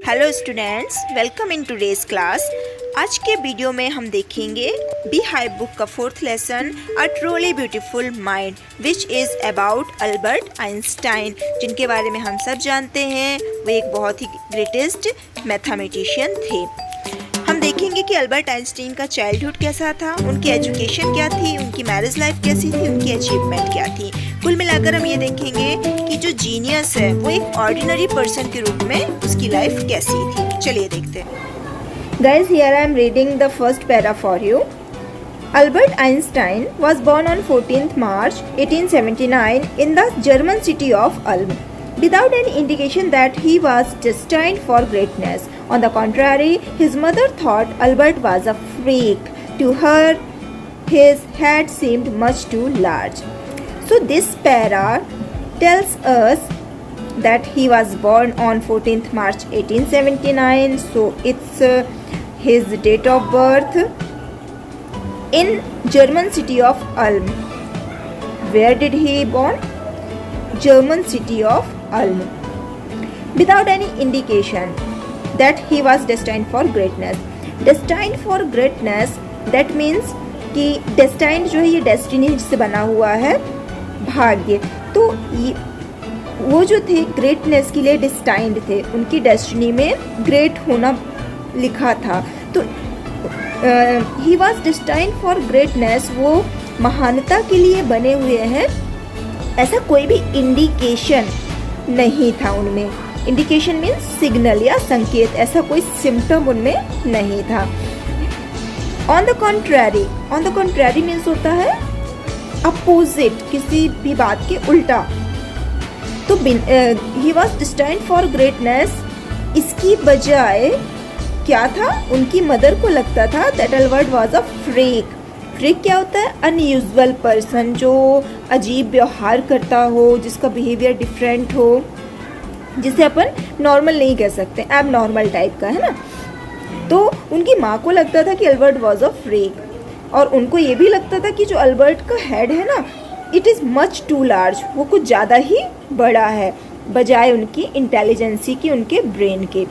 Hello students, welcome in today's class. आज के video में हम देखेंगे बी हाइव बुक का 4th lesson a truly beautiful mind which is about Albert Einstein, जिनके बारे में हम सब जानते हैं। वो एक बहुत ही ग्रेटेस्ट मैथमेटिशियन थे। हम देखेंगे कि अल्बर्ट आइंस्टाइन का चाइल्डहुड कैसा था, उनकी एजुकेशन क्या थी, उनकी मैरिज लाइफ कैसी थी, उनकी अचीवमेंट क्या थी। कुल मिलाकर हम ये देखेंगे कि जो जीनियस है वो एक ऑर्डिनरी पर्सन के रूप में उसकी लाइफ कैसी थी। चलिए देखते हैं। Guys, here I am reading the first para for you. Albert Einstein was born on 14th March 1879 in the German city of Ulm, without any indication that he was destined for greatness. On the contrary, his mother thought Albert was a freak. To her, his head seemed much too large. So this para tells us that he was born on 14th March 1879. So it's his date of birth in German city of Ulm. Where did he born? German city of Ulm. Without any indication that he was destined for greatness. Destined for greatness, that means कि destined जो है ये destiny से बना हुआ है, भाग्य। तो वो जो थे ग्रेटनेस के लिए destined थे, उनकी डेस्टिनी में ग्रेट होना लिखा था। तो he was destined for greatness, वो महानता के लिए बने हुए हैं, ऐसा कोई भी इंडिकेशन नहीं था उनमें। इंडिकेशन मीन्स सिग्नल या संकेत, ऐसा कोई सिम्टम उनमें नहीं था। ऑन द कॉन्ट्ररी मीन्स होता है अपोजिट, किसी भी बात के उल्टा। तो he was destined for greatness, इसकी बजाय क्या था, उनकी मदर को लगता था that Albert was a freak. Freak क्या होता है? अनयूजुअल पर्सन, जो अजीब व्यवहार करता हो, जिसका बिहेवियर डिफरेंट हो, जिसे अपन नॉर्मल नहीं कह सकते, एब नॉर्मल टाइप का, है ना। तो उनकी माँ को लगता था कि अल्बर्ट वाज अ फ्रीक, और उनको ये भी लगता था कि जो अल्बर्ट का हेड है ना, it is much too large, वो कुछ ज़्यादा ही बड़ा है बजाय उनकी इंटेलिजेंसी की, उनके ब्रेन के।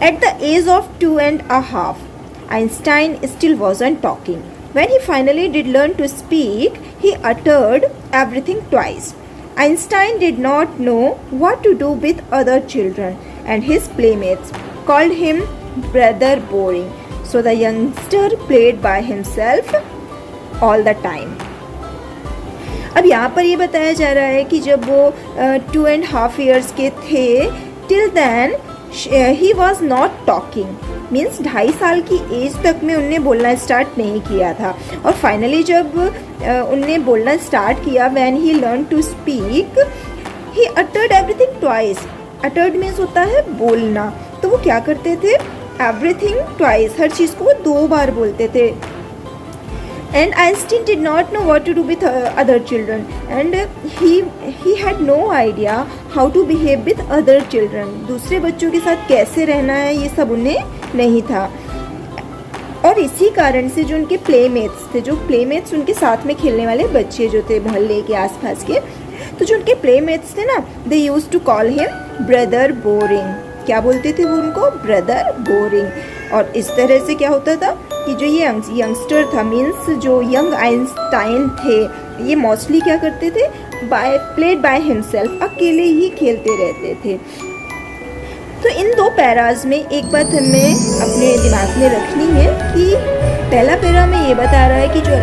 At the age of 2.5, Einstein still wasn't talking. When he finally did learn to speak, he uttered everything twice. Einstein did not know what to do with other children, and his playmates called him brother boring. So the youngster played by himself all the time. अब यहाँ पर ये बताया जा रहा है कि जब वो 2.5 years के थे, till then he was not talking, means 2.5 साल की एज तक में उनने बोलना स्टार्ट नहीं किया था। और फाइनली जब उनने बोलना स्टार्ट किया, when he learn to speak, he uttered everything twice. Uttered means होता है बोलना। तो वो क्या करते थे? एवरीथिंग ट्वाइस, हर चीज़ को वो 2 बार बोलते थे। And Einstein did not know what to do with other children, and he had no idea how to behave with other children. दूसरे बच्चों के साथ कैसे रहना है, ये सब उन्हें नहीं था। और इसी कारण से जो उनके प्लेमेट्स थे, जो प्लेमेट्स उनके साथ में खेलने वाले बच्चे जो थे मोहल्ले के आसपास के, तो जो उनके प्लेमेट्स थे ना, they used to call him brother boring. क्या बोलते थे वो उनको? Brother boring. और इस तरह से क्या होता था कि जो ये यंगस्टर था, मीन्स जो यंग आइंस्टाइन थे, ये मोस्टली क्या करते थे? प्लेड बाय हिमसेल्फ, अकेले ही खेलते रहते थे। तो इन 2 पैराज में एक बात हमें अपने दिमाग में रखनी है कि पहला पैरा में ये बता रहा है कि जो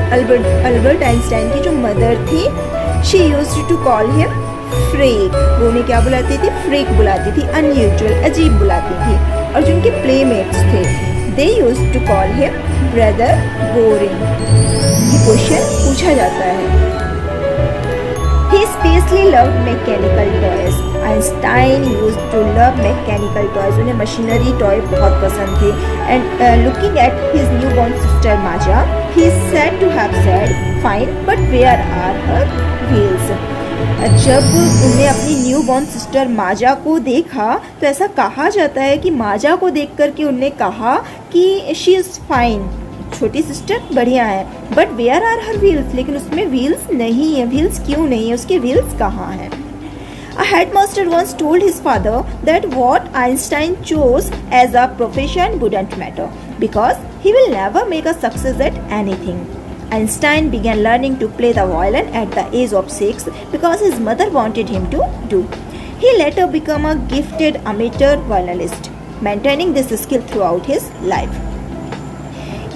अल्बर्ट आइंस्टाइन की जो मदर थी, she used to call him freak. वो उन्हें क्या बुलाती थी? फ्रीक बुलाती थी, अनयूजुअल, अजीब बुलाती थी। और जो उनके प्लेमेट्स थे, they used to call him brother boring. ये क्वेश्चन पूछा जाता है। He especially loved mechanical toys. Einstein used to love mechanical toys. उन्हें मशीनरी टॉय बहुत पसंद थे। And looking at his newborn sister Maja, he is said to have said, "Fine, but where are her wheels?" जब उन्हें अपनी new born sister माजा को देखा, तो ऐसा कहा जाता है कि माजा को देख कर के उन्हें कहा कि शी इज़ फाइन, छोटी सिस्टर बढ़िया है, but where are her wheels, लेकिन उसमें व्हील्स नहीं है। व्हील्स क्यों नहीं है? उसके व्हील्स कहाँ हैं? A headmaster once told his father that what Einstein chose as a profession wouldn't matter because he will never make a success at anything. Einstein began learning to play the violin at the age of 6 because his mother wanted him to do. He later became a gifted amateur violinist, maintaining this skill throughout his life.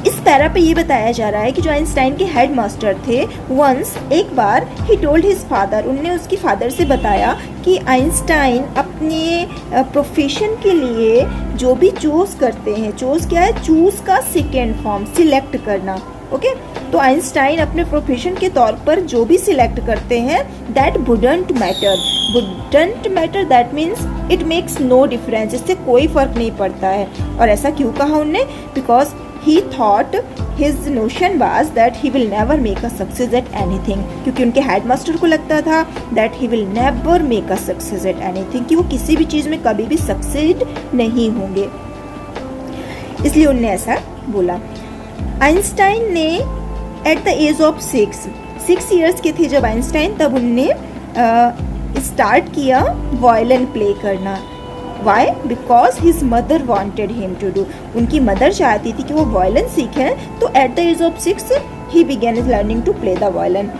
इस para पे ये बताया जा रहा है कि जो Einstein के हेड मास्टर थे वंस एक बार ही टोल्ड हिज फादर, उनने उसकी फादर से बताया कि आइंस्टाइन अपने प्रोफेशन के लिए जो भी चूज़ करते हैं, चूज़ क्या है, चूज़ का सेकेंड फॉर्म सिलेक्ट करना, ओके तो आइंस्टाइन अपने प्रोफेशन के तौर पर जो भी सिलेक्ट करते हैं that wouldn't matter, that means it makes no difference, इससे कोई फ़र्क नहीं पड़ता है। और ऐसा क्यों कहा उनने? Because he thought his notion was that he will never make a success at anything, क्योंकि उनके हेडमास्टर को लगता था that he will never make a success at anything, कि वो किसी भी चीज़ में कभी भी सक्सेड नहीं होंगे, इसलिए उनने ऐसा बोला। आइंस्टाइन ने at the age of 6 years के थे जब आइंस्टाइन, तब उनने स्टार्ट किया वायलिन प्ले करना। Why? Because his mother wanted him to do, उनकी मदर चाहती थी कि वो वायलिन सीखें, तो at the age of 6 he began learning to play the violin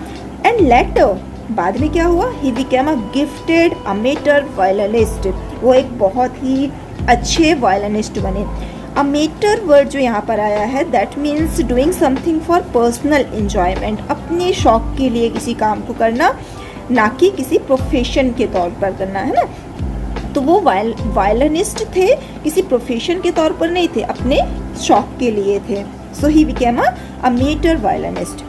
and later बाद में क्या हुआ, he became a gifted amateur violinist, वो एक बहुत ही अच्छे वायलिनिस्ट बने। अमेटर वर्ड जो यहाँ पर आया है that means doing something for personal enjoyment, अपने शौक के लिए किसी काम को करना, ना कि किसी प्रोफेशन के तौर पर करना, है ना। तो वो वायलिनिस्ट थे, किसी प्रोफेशन के तौर पर नहीं थे, अपने शौक के लिए थे। So he became a amateur violinist,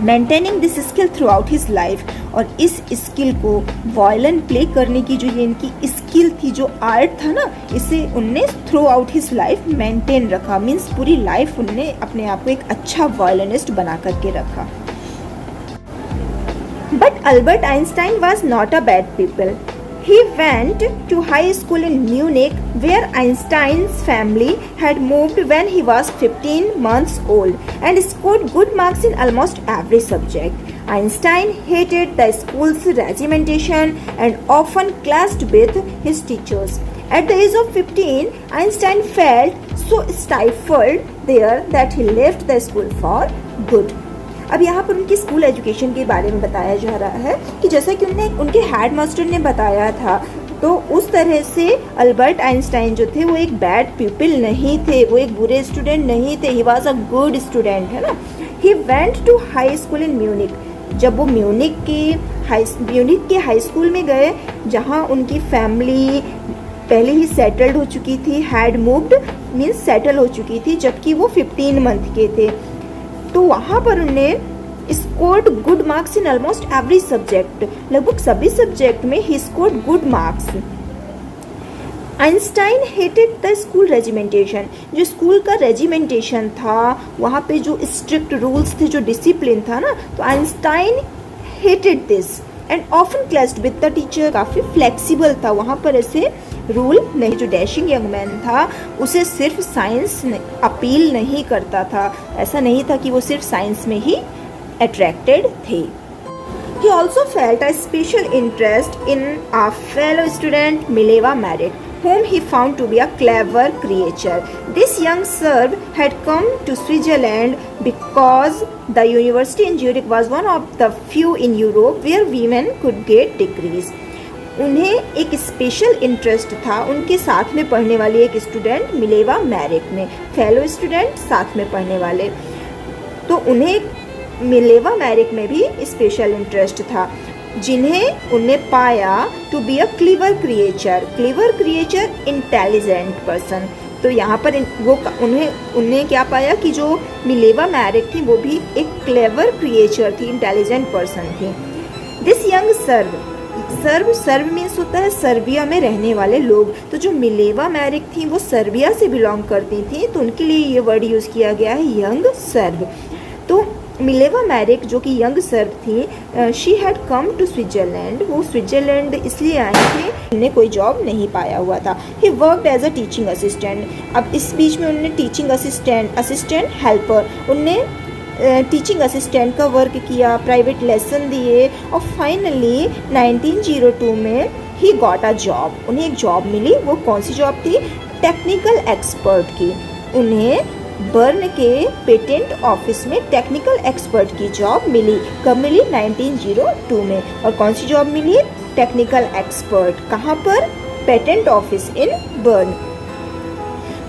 maintaining this skill throughout his life. और इस स्किल को, वायलिन प्ले करने की जो ये इनकी स्किल थी, जो आर्ट था ना, इसे उनने through out his life maintain रखा, मीन्स पूरी लाइफ उनने अपने आप को एक अच्छा वायलिनिस्ट बना करके रखा। But Albert Einstein was not a bad people. He went to high school in Munich, where Einstein's family had moved when he was 15 months old and scored good marks in almost every subject. Einstein hated the school's regimentation and often clashed with his teachers. At the age of 15, Einstein felt so stifled there that he left the school for good. अब यहाँ पर उनकी school education के बारे में बताया जा रहा है कि जैसा कि उनके हेड मास्टर ने बताया था, तो उस तरह से अल्बर्ट आइंस्टाइन जो थे वो एक बैड पीपल नहीं थे, वो एक बुरे स्टूडेंट नहीं थे, he was a good student, है ना। He went to high school in Munich, जब वो म्यूनिक के हाई स्कूल में गए, जहाँ उनकी फैमिली पहले ही सेटल्ड हो चुकी थी, हैड मूव्ड मीन्स सेटल हो चुकी थी, जबकि वो 15 मंथ के थे। तो वहाँ पर उन्हें scored good marks in almost every subject, लगभग सभी सब्जेक्ट में he scored good marks. Einstein hated the school regimentation, जो स्कूल का रेजिमेंटेशन था, वहाँ पे जो स्ट्रिक्ट रूल्स थे, जो डिसिप्लिन था ना, तो Einstein hated this and often clashed with the teacher, काफ़ी फ्लेक्सिबल था, वहाँ पर ऐसे रूल नहीं। जो डैशिंग यंग मैन था उसे सिर्फ साइंस अपील नहीं करता था, ऐसा नहीं था कि वो सिर्फ साइंस में ही अट्रैक्टेड थे। He also felt a special interest in a fellow student, Mileva Marit, whom he found to be a clever creature. This young Serb had come to Switzerland because the university in Zurich was one of the few in Europe where women could get degrees. उन्हें एक special interest था उनके साथ में पढ़ने वाली एक student Mileva Maric में, फेलो स्टूडेंट साथ में पढ़ने वाले, तो उन्हें मिलेवा मैरिक में भी स्पेशल इंटरेस्ट था, जिन्हें उन्हें पाया to be a clever creature intelligent person. तो यहाँ पर उन्हें क्या पाया कि जो मिलेवा मैरिक थी वो भी एक क्लेवर क्रिएचर थी, इंटेलिजेंट पर्सन थी। दिस यंग सर्ब मीन्स होता है सर्बिया में रहने वाले लोग, तो जो मिलेवा मैरिक थी वो सर्बिया से बिलोंग करती थी, तो उनके लिए ये वर्ड यूज़ किया गया है यंग सर्ब। तो मिलेवा मैरिक जो कि यंग सर्ब थी, she had come to Switzerland, वो स्विट्जरलैंड इसलिए आई थी, उन्हें कोई जॉब नहीं पाया हुआ था। He worked as a teaching assistant, अब इस बीच में उन्होंने टीचिंग असिस्टेंट हेल्पर, उनने टीचिंग असिस्टेंट का वर्क किया, प्राइवेट लेसन दिए और फाइनली 1902 में ही गॉट अ जॉब। उन्हें एक जॉब मिली। वो कौन सी जॉब थी? टेक्निकल एक्सपर्ट की। उन्हें बर्न के पेटेंट ऑफिस में टेक्निकल एक्सपर्ट की जॉब मिली। कब मिली? 1902 में। और कौन सी जॉब मिली? Technical expert. कहाँ पर? Patent office in Bern.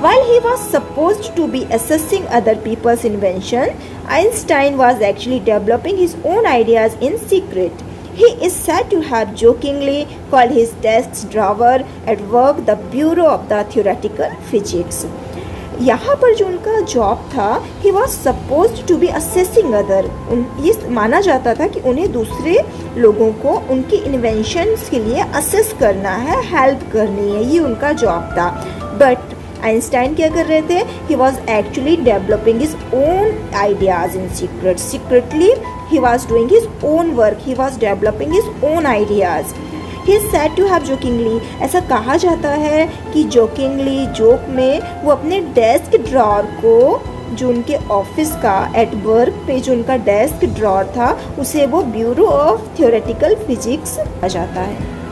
While he was supposed to be assessing other people's invention, Einstein was actually developing his own ideas in secret. He is said to have jokingly called his desk drawer at work the Bureau of the Theoretical Physics. यहाँ पर जो उनका job था, he was supposed to be assessing other. ये माना जाता था कि उन्हें दूसरे लोगों को उनकी इन्वेंशंस के लिए असेस करना है, हेल्प करनी है, ये उनका जॉब था। बट आइंस्टाइन क्या कर रहे थे? He was actually developing his own ideas in secret. Secretly he was doing his own work, he was developing his own ideas. He is said to have jokingly, ऐसा कहा जाता है कि जोकिंगली, जोक में, वो अपने डेस्क ड्रॉर को, जो उनके ऑफिस का एट वर्क पे जो उनका डेस्क ड्रॉर था, उसे वो ब्यूरो ऑफ थियोरेटिकल फिजिक्स कहा जाता है।